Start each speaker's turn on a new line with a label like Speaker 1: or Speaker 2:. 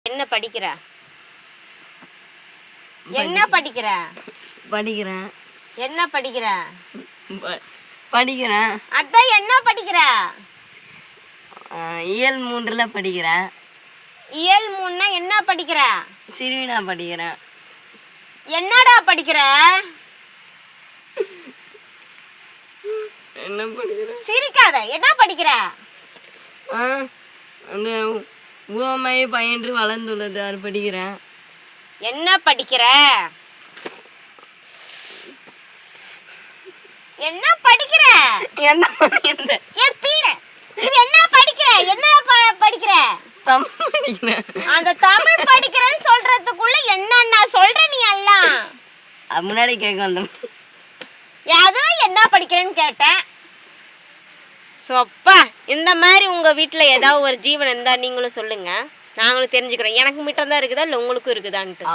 Speaker 1: என்ன படிக்கிற? என்ன படிக்கிற?
Speaker 2: படிக்கிறேன்.
Speaker 1: என்ன படிக்கிற?
Speaker 2: படிக்கிறேன்.
Speaker 1: அதான் என்ன படிக்கிற?
Speaker 2: இயல் 3ல படிக்கிறேன்.
Speaker 1: இயல் 3னா என்ன படிக்கிற?
Speaker 2: சிறுவினா படிக்கிறேன்.
Speaker 1: என்னடா படிக்கிற?
Speaker 2: என்ன படிக்கிறேன்?
Speaker 1: சிரிக்காத. என்ன படிக்கிற?
Speaker 2: அந்த உவமை பயின்று வளர்ந்துள்ளது அது படிக்கிறேன்.
Speaker 1: என்ன படிக்கிற? என்ன படிக்கிற?
Speaker 2: என்ன படிக்கிற?
Speaker 1: ஏ பீட. இது என்ன படிக்கிற? என்ன படிக்கிற?
Speaker 2: தமிழ் படிக்கிறேன்.
Speaker 1: அந்த தமிழ் படிக்கிறேன்னு சொல்றதுக்குள்ள என்னன்னா சொல்ற நீ எல்லாம்?
Speaker 2: முன்னாடி கேட்க வந்தோம்.
Speaker 1: அதான் என்ன படிக்கிறேன்னு கேட்டேன். சொப்பா, இந்த மாதிரி உங்கள் வீட்டில் ஏதாவது ஒரு ஜீவன் இருந்தால் நீங்களும் சொல்லுங்கள், நாங்களும் தெரிஞ்சுக்கிறோம். எனக்கு மட்டும் தான் இருக்குதா இல்லை உங்களுக்கும் இருக்குதான்ட்டு.